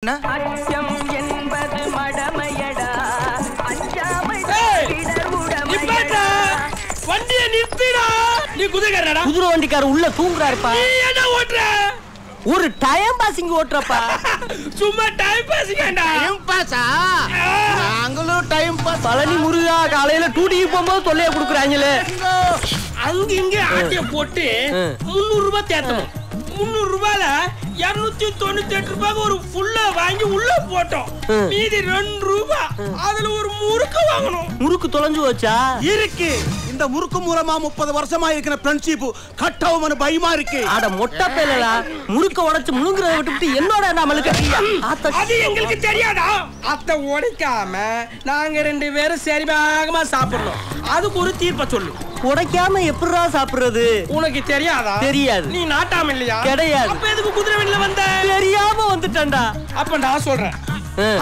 அச்சம் என்பது மடமையடா அஞ்சாமை நிப்பாட்டா வண்டியை நிறுத்திடா. நீ குதிரைக்காரடா. குதிரை வண்டிக்காரர் உள்ள தூங்குறாருப்பா. நீ என்ன ஓட்ற? ஒரு டைம் பாசிங் ஓட்றப்பா. சும்மா டைம் பாசிங்கடா. டைம் பாஸா? நாங்களும் டைம் பாஸ். பழனி முருகா காலையில டூட்டிக்கு போகும்போது தொல்லைய குடுக்குறாங்களே. அங்க இங்க ஆட்டிய போட்டு 300 ரூபாய் தேத்தணும். 300 ரூபாயில 298 ரூபாய்க்கு ஒரு ஃபுல்லா வாங்கி உள்ள போட்டோம். மீதி 2 ரூபாய். அதுல ஒரு முறுக்கு வாங்கணும். முறுக்கு தொலைஞ்சு வச்சா இருக்கு. இந்த முறுக்கு மூலமா 30 வருஷமா இருக்கிற ஃப்ரெண்ட்ஷிப் கட்டவுமனு பயமா இருக்கு. அட மொட்டை பேலடா. முறுக்க உடைச்சு முழுங்குறத விட்டுட்டு என்னோட நம்மளுக்கு அது எங்களுக்கு தெரியாதா? அத்தை உடைக்காம நாங்க 2 பேரும் சரிபாகமா சாப்பிடணும். அதுக்கு ஒரு தீர்ப்ப சொல்லு. உடைக்காம எப்படிடா சாப்பிடுறது? உனக்கு தெரியாதா? தெரியாது. நீ நாட்டாம இல்லையா? கிடையாது. அப்ப எதுக்கு குதிரை வண்டில வந்த? தெரியாம வந்துட்டேன்டா. அப்ப நான் சொல்றேன்.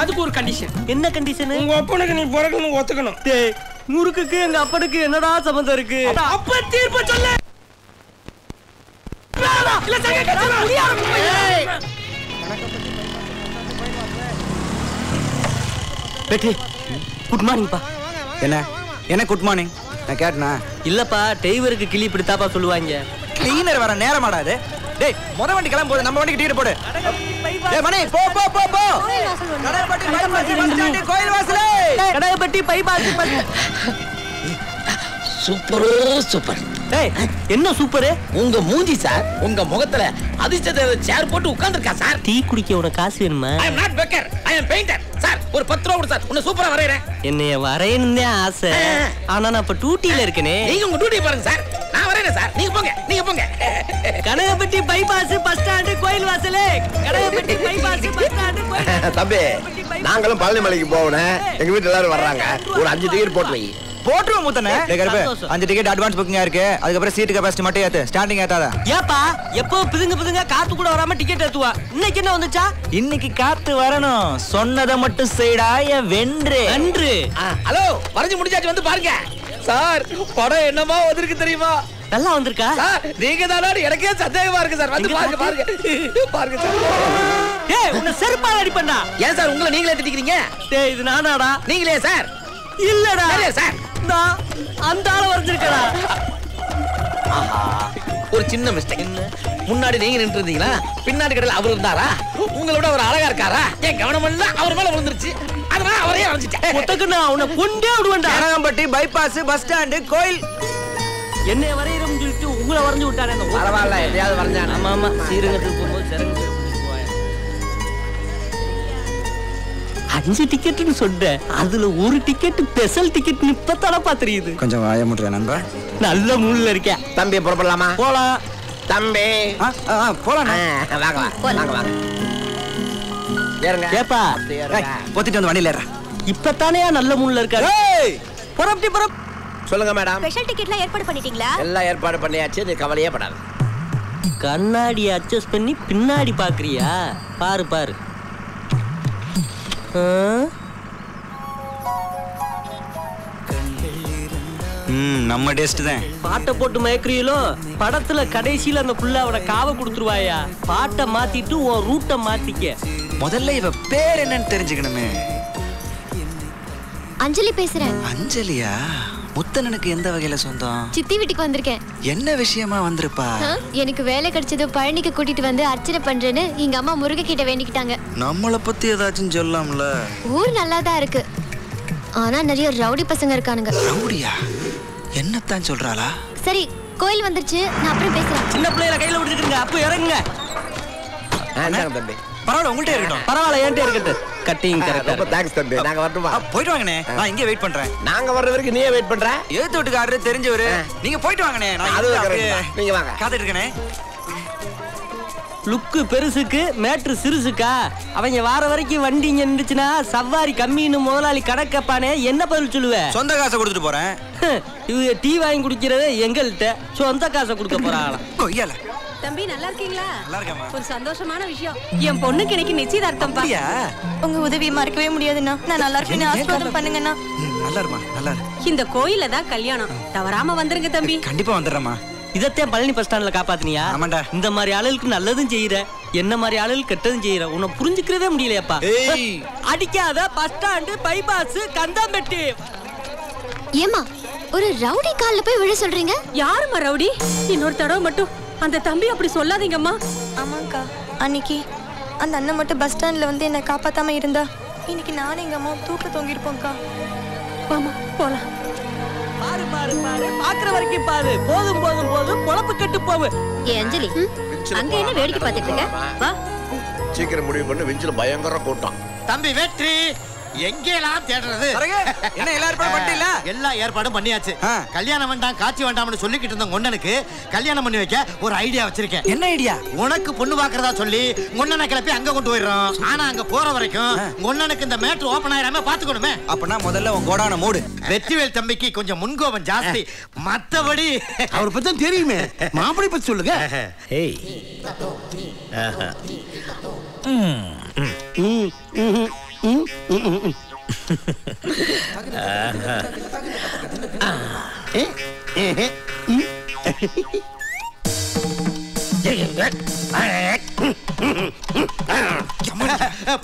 அதுக்கு ஒரு கண்டிஷன். என்ன கண்டிஷன்? உங்க அப்பனுக்கு நீ பிறக்கணும் ஒத்துக்கணும். டேய் முறுக்குக்கு எங்க அப்பனுக்கு என்னடா சம்பந்தம் இருக்கு? அப்ப தீர்ப்ப சொல்லு. இல்ல சங்க கச்சறா. பெட்டி குட் மார்னிங் பா. என்ன குட் மார்னிங்? நான் கேட்டனா? இல்லப்பா டிரைவருக்கு கிளி பிடித்தாப்பா சொல்லுவாங்க. கிளீனர் வர நேரமாடா இது. டேய் முத வண்டி கிளம்ப போகுது, நம்ம வண்டிக்கு டிக்கெட் போடு. டேய் மணி போ போ போ போ. கடையப்பட்டி பைபாஸ் பஸ் ஸ்டாண்ட் கோயில் வாசலே. கடையப்பட்டி பைபாஸ் பஸ். சூப்பர். டேய் என்ன சூப்பர்? உங்க மூஞ்சி சார். உங்க முகத்துல அதிர்ஷ்ட சேர் போட்டு உட்கார்ந்திருக்கா சார். டீ குடிக்க உனக்கு காசு வேணுமா? I am not baker, I am painter. Sir ஒரு 10 ரூபாய் கொடு சார். உன்னை சூப்பரா வரையறேன். என்னைய வரையணும்னே ஆசை. ஆனா நான் இப்ப டியூட்டில இருக்கனே. நீங்க உங்க டியூட்டி பாருங்க சார். நான் வரையறேன் சார். நீங்க போங்க. கடையப்பட்டி பைபாஸ் பஸ் ஸ்டாண்ட் கோயில் வாசலே. கடையப்பட்டி பைபாஸ் பஸ் ஸ்டாண்ட் கோயில். தம்பி நாங்களும் பழனி மலைக்கு போகணும். எங்க வீட்டுல எல்லாரும் வர்றாங்க. ஒரு 5 டிக்கெட் போட்டு வை. போட்றோம் மூத்தனே. டேய் கருப்பு 5 டிக்கெட் அட்வான்ஸ் புக்கிங்கா இருக்கு. அதுக்கு அப்புறம் சீட் கெபாசிட்டி மட்டும் ஏத்து. ஸ்டாண்டிங் ஏத்தாத. ஏப்பா எப்போ பிதுங்க காத்து கூட வராம டிக்கெட் ஏத்துவா. இன்னைக்கு என்ன வந்துச்சா? இன்னைக்கு காத்து வரணும். சொன்னதை மட்டும் செய்டா என் வென்று. நன்று. ஹலோ வரைஞ்சு முடிஞ்சாச்சு வந்து பாருங்க. சார் படம் என்னமா வந்திருக்கு தெரியுமா? நல்லா வந்திருக்கா? சார் நீங்க தானா? எனக்கே சந்தேகமா இருக்கு சார். வந்து பாருங்க சார். டேய் உன்னை செருப்பால அடிப்பேன்டா. ஏன் சார் உங்களை நீங்களே திட்டிக்கிறீங்க? டேய் இது நானாடா? நீங்களே சார். இல்லடா சார் நான் அந்த ஆள வரைஞ்சிருக்கடா. ஒரு சின்ன மிஸ்டேக். முன்னாடி நீங்க நின்று இருந்தீங்களா? பின்னாடி கடையில் அவர் இருந்தாரா? உங்களை விட அவர் அழகா இருக்காரா? என் கவனம் எல்லாம் அவர் மேல விழுந்துருச்சு. அதனால அவரே வரைஞ்சிட்டேன். ஒத்தக்கு நான் உன்னை கொண்டே விடுவேன்டா. கனகம்பட்டி பைபாஸ் பஸ் ஸ்டாண்ட் கோயில். என்னைய வரையறோம்னு சொல்லிட்டு உங்களை வரைஞ்சு விட்டானே. பரவாயில்ல எதையாவது வரைஞ்சான். ஆமா சீரகத்துக்கு போகும்போது சிறங்கு 5 டிக்கெட்னு சொன்னேன். அதுல ஒரு டிக்கெட் ஸ்பெஷல் டிக்கெட் இப்பத்தானப்பா தெரியுது. கொஞ்சம் வாய முட்ற நண்பா. நல்ல மூட்ல இருக்கேன். தம்பி புறப்படலாமா? போலாம். தம்பி போலாம். வாங்க ஏறுங்க. ஏப்பா பொத்திட்டு வந்து வண்டியில ஏறா. இப்பத்தானே நல்ல மூட்ல இருக்காரு. புறப்படி சொல்லுங்க மேடம். ஸ்பெஷல் டிக்கெட்லாம் ஏற்பாடு பண்ணிட்டீங்களா? எல்லாம் ஏற்பாடு பண்ணியாச்சு. நீ கவலையே படாத. கண்ணாடி அட்ஜஸ்ட் பண்ணி பின்னாடி பாக்குறியா? பாரு நம்ம டெஸ்ட் தான். பாட்டை போட்டு மயக்குறீங்களோ? படத்துல கடைசியில அந்த புள்ள அவட காவ கொடுத்துருவாயா? பாட்டை மாத்திட்டு உன் ரூட்டை மாத்திக்க. முதல்ல இவ பேர் என்னன்னு தெரிஞ்சுக்கணுமே. அஞ்சலி பேசுறேன். அஞ்சலியா? முத்தனனுக்கு எந்த வகையில சொந்தம்? சித்தி வீட்டுக்கு வந்திருக்கேன். என்ன விஷயமா வந்திருப்பா? எனக்கு வேலை கிடைச்சது பழனிக்கு கூட்டிட்டு வந்து அர்ச்சனை பண்றேன்னு எங்க அம்மா முருக கிட்ட வேண்டிக்கிட்டாங்க. நம்மளை பத்தி ஏதாச்சும் சொல்லலாம்ல? ஊர் நல்லாதான் இருக்கு. ஆனா நிறைய ரவுடி பசங்க இருக்கானுங்க. ரவுடியா? என்னத்தான் சொல்றாளா? சரி கோயில் வந்துருச்சு, நான் அப்புறம் பேசுறேன். சின்ன பிள்ளைல கையில விட்டுருக்கீங்க. அப்ப இறங்குங்க. தம்பி பரவாயில்ல உங்கள்கிட்ட இருக்கட்டும். பரவாயில்ல என்கிட்ட இருக்கட்டும். கட்டிங் ரொம்ப தேங்க்ஸ் தம்பி. நாங்க வரட்டுமா? போயிட்டு வாங்கண்ணே. நான் இங்கே வெயிட் பண்றேன். நாங்க வர்ற வரைக்கும் நீயே வெயிட் பண்ற? ஏத்து வீட்டுக்காரரு தெரிஞ்சவரு. நீங்க போயிட்டு வாங்கண்ணே. நான் அது நீங்க வாங்க. காத்துட்டு இருக்கனே. லுக்கு பெருசுக்கு மேட்ரு சிறுசுக்கா? அவங்க வார வரைக்கும் வண்டி இங்க நின்றுச்சுன்னா சவாரி கம்மின்னு முதலாளி கணக்கப்பானே என்ன பதில் சொல்லுவ? சொந்த காசை கொடுத்துட்டு போறேன். இவங்க டீ வாங்கி குடிக்கிறது எங்கள்கிட்ட, சொந்த காசை கொடுக்க போறாங்களா? கொய்யால தம்பி நல்லா இருக்கீங்களா? நல்லா இருக்கேம்மா. ஒரு சந்தோஷமான விஷயம். என் பொண்ணுக்கு இன்னைக்கு நிச்சயதார்த்தம். உங்க உதவியை மறக்கவே முடியாதுண்ணா. நான் நல்லா இருக்கேன்னு ஆசீர்வாதம் பண்ணுங்கண்ணா. நல்லா இருமா நல்லா. இந்த கோயில்ல தான் கல்யாணம். தவறாம வந்துருங்க தம்பி. கண்டிப்பா வந்துடுறேம்மா. இதத்தான் பழனி பஸ் ஸ்டாண்ட்ல காப்பாத்தினியா? ஆமாண்டா. இந்த மாதிரி ஆளுகளுக்கு நல்லதும் செய்யற, என்ன மாதிரி ஆளுகளுக்கு கெட்டதும் செய்யற. உன்னை புரிஞ்சுக்கிறதே முடியலையாப்பா. அடிக்காத பஸ் ஸ்டாண்டு, பைபாஸ், கந்தாம்பெட்டி. ஏமா ஒரு ரவுடி கால்ல போய் விழ சொல்றீங்க? யாரும்மா ரவுடி? இன்னொரு தடவை மட்டும் அந்த தம்பி அப்படி சொல்லாதீங்கம்மா. ஆமாக்கா, அன்னைக்கு அந்த அண்ணன் மட்டும் பஸ் ஸ்டாண்ட்ல வந்து என்ன காப்பாத்தாம இருந்தா இன்னைக்கு நானும் எங்க அம்மா தூக்க தொங்கிருப்போம்க்கா. வாமா போலாம். பாரு பாரு பாரு, பாக்குற வரைக்கும் பாரு. போதும் போதும் போதும், பொழப்பு கெட்டு போவு. ஏ அஞ்சலி, அங்க என்ன வேடிக்கை பார்த்துட்டு இருக்க? வா. சீக்கிரம் முடிவு பண்ணு, விஞ்சில பயங்கர கூட்டம். தம்பி வெற்றி எங்கெல்லாம் தேடுறது? என்ன எல்லா ஏற்பாடும் பண்ணிட்டீங்களா? எல்லா ஏற்பாடும் பண்ணியாச்சு. கல்யாணம் வேண்டாம் காட்சி வேண்டாம்னு சொல்லிக்கிட்டு இருந்த ஒண்ணனுக்கு கல்யாணம் பண்ணி வைக்க ஒரு ஐடியா வச்சிருக்கேன். என்ன ஐடியா? உனக்கு பொண்ணு பாக்குறதா சொல்லி ஒண்ணனை கிளப்பி அங்க கொண்டு போயிடுறோம். ஆனா அங்க போற வரைக்கும் ஒண்ணனுக்கு இந்த மேட்ரு ஓபன் ஆயிராம பாத்துக்கணுமே. அப்பனா முதல்ல உன் கோடான மூடு. வெற்றிவேல் தம்பிக்கு கொஞ்சம் முன்கோபம் ஜாஸ்தி. மத்தபடி அவர் பத்தி தெரியுமே. மாப்பிளை பத்தி சொல்லுங்க. ஏய்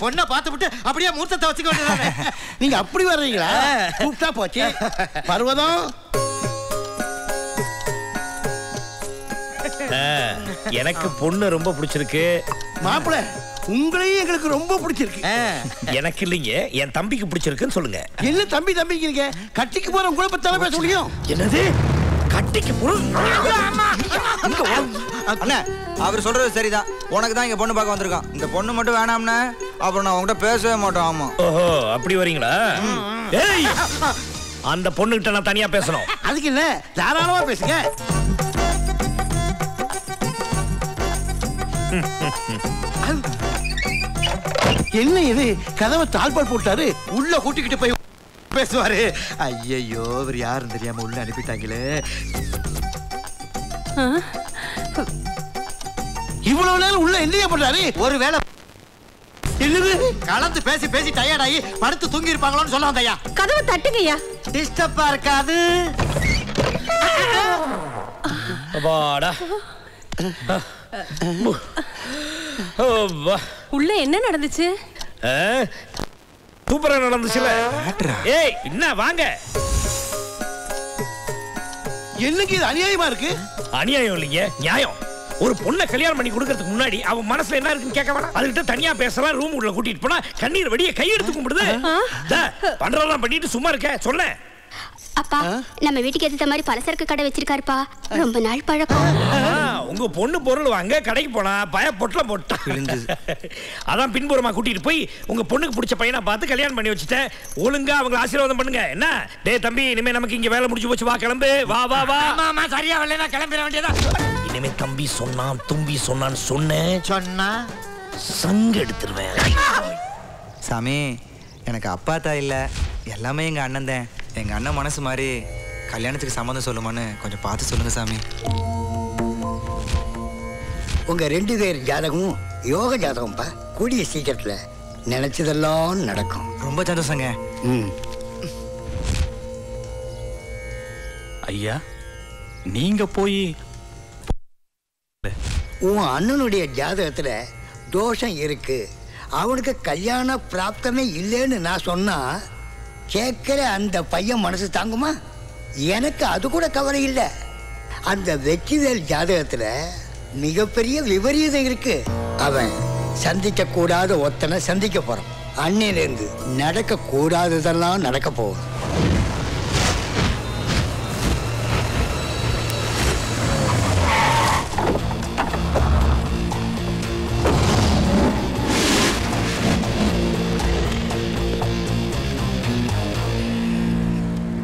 பொண்ணை பார்த்துவிட்டு அப்படியே மூர்த்தத்தை வச்சுக்க. நீங்க அப்படி வர்றீங்களா? கூப்பிட்டா போச்சு. பர்வதம், எனக்கு பொண்ணு ரொம்ப பிடிச்சிருக்கு. மாப்பிளை உங்களையும் எங்களுக்கு ரொம்ப பிடிச்சிருக்கு. எனக்கு இல்லைங்க, என் தம்பிக்கு பிடிச்சிருக்குன்னு சொல்லுங்க. என்ன தம்பி தம்பிக்கிறீங்க? கட்டிக்கு போற உங்களை பத்தி பேச முடியும்? என்னது கட்டிக்கு பொருள்? அண்ணா அவர் சொல்றது சரிதான். உனக்கு தான் இங்க பொண்ணு பார்க்க வந்திருக்கான். இந்த பொண்ணு மட்டும் வேணாம்னா அப்புறம் நான் உங்ககிட்ட பேசவே மாட்டோம். ஆமா. ஓஹோ அப்படி வரீங்களா? ஏய் அந்த பொண்ணுகிட்ட நான் தனியா பேசணும். அதுக்கு இல்ல, தாராளமா பேசுங்க. என்ன இது? கதவை தாழ்பால் போட்டாரு. உள்ள கூட்டிக்கிட்டு போய் பேசுவாரு. ஐயோ இவர் யாருன்னு தெரியாம உள்ள அனுப்பிட்டாங்களே. இவ்வளவு நேரம் உள்ள என்னையா பண்றாரு? ஒருவேளை என்னது கலந்து பேசி பேசி டயர்ட் ஆகி படுத்து தூங்கி இருப்பாங்களோன்னு சொல்ல வந்தையா. கதவை தட்டுங்கய்யா. டிஸ்டர்பா இருக்காது. வாடா. உள்ள என்ன நடந்துச்சு? சூப்பரா நடந்துச்சுல. ஏய் என்ன வாங்க. என்னங்க இது அநியாயமா இருக்கு? அநியாயம் இல்லைங்க, நியாயம். ஒரு பொண்ணை கல்யாணம் பண்ணி கொடுக்கறதுக்கு முன்னாடி அவன் மனசுல என்ன இருக்குன்னு கேட்க வேணாம். அதுகிட்ட தனியா பேசலாம். ரூம் உள்ள கூட்டிட்டு போனா கண்ணீர் வெடிய கை எடுத்து கும்பிடுது. பண்றதெல்லாம் பண்ணிட்டு சும்மா இருக்க சொல்ல. அப்பா நம்ம வீட்டுக்கு ஏத்த மாதிரி பலசரக்கு கடை வச்சிருக்காருப்பா. ரொம்ப நாள் பழக்கம். உங்க பொண்ணு பொருள் வாங்க கடைக்கு போனா பய பொட்டல போட்டா. அதான் பின்புறமா கூட்டிட்டு போய் உங்க பொண்ணுக்கு பிடிச்ச பையனா பார்த்து கல்யாணம் பண்ணி வச்சுட்டேன். ஒழுங்கா அவங்க ஆசீர்வாதம் பண்ணுங்க. என்ன டேய் தம்பி, இனிமே நமக்கு இங்க வேலை முடிஞ்சு போச்சு. வா கிளம்பு. வா வா வா. ஆமா சரியா வரலனா கிளம்பிட வேண்டியதா. இனிமே தம்பி சொன்னான் தும்பி சொன்னான்னு சொன்னா சங்க எடுத்துருவேன். சாமி எனக்கு அப்பா தான் இல்ல, எல்லாமே எங்க அண்ணன் தான். எங்க அண்ணன் மனசு மாதிரி கல்யாணத்துக்கு சம்மந்தம் சொல்லுமான்னு கொஞ்சம் பார்த்து சொல்லுங்க சாமி. உங்க 2 பேர் ஜாதகமும் யோக ஜாதகம்ப்பா. கூடிய சீக்கிரத்துல நினைச்சதெல்லாம் நடக்கும். ரொம்ப சந்தோஷங்க. ஐயா நீங்க போய் உன் அண்ணனுடைய ஜாதகத்துல தோஷம் இருக்கு, அவனுக்கு கல்யாண பிராப்தமே இல்லைன்னு நான் சொன்னா கேட்கிற அந்த பையன் மனசு தாங்குமா? எனக்கு அது கூட கவலை இல்லை. அந்த வெற்றிவேல் ஜாதகத்துல மிகப்பெரிய விபரீதம் இருக்கு. அவன் சந்திக்க கூடாத ஒத்தனை சந்திக்க போறான். அன்னையிலிருந்து நடக்க கூடாததெல்லாம் நடக்க போகுது.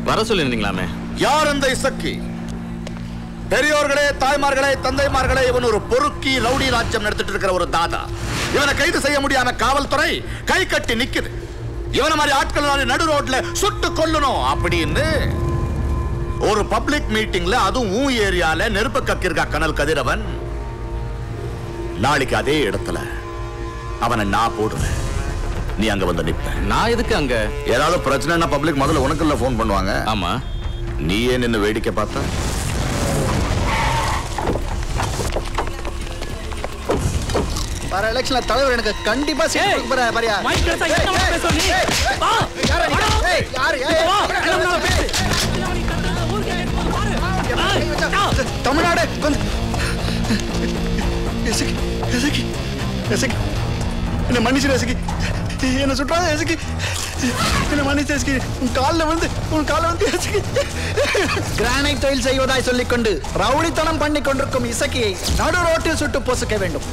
வர சொல்லிருந்தீங்களாமே. யார் அந்த இசக்கி? பெரியோர்களே, தாய்மார்களே, தந்தைமார்களே, இவன் ஒரு பொறுக்கி ரவுடி ராஜ்யம் நடத்திட்டு இருக்கிற ஒரு தாதா. இவனை கைது செய்ய முடியாம காவல்துறை கை கட்டி நிக்குது. இவன மாதிரி ஆட்கள் நடு ரோட்ல சுட்டு கொல்லணும் அப்படின்னு ஒரு பப்ளிக் மீட்டிங்ல, அதுவும் ஏரியால நெருப்பு கக்கிருக்கா கனல் கதிரவன். நாளைக்கு அதே இடத்துல அவனை நான் போடுவேன். நீ அங்க வந்து நிப்ப. நான் எதுக்கு அங்க? ஏதாவது பிரச்சனைனா பப்ளிக் முதல்ல உனக்குள்ள போன் பண்ணுவாங்க. ஆமா. நீ ஏன் நின்னு வேடிக்கை பார்த்த? வர எலெக்ஷன்ல தலைவர் எனக்கு கண்டிப்பா சீட் கொடுக்க போறாரு பாரியா. தமிழ்நாடு என்ன மன்னிச்சிரு எசகி, என்ன சுற்றாத எசகி, என்ன மன்னிச்சு எசகி, உன் காலில் வந்து எசகி. கிரானைட் தொழில் செய்வதாய் சொல்லிக்கொண்டு ரவுடித்தனம் பண்ணி கொண்டிருக்கும் இசக்கியை நடு ரோட்டில் சுட்டு பொசுக்க வேண்டும்.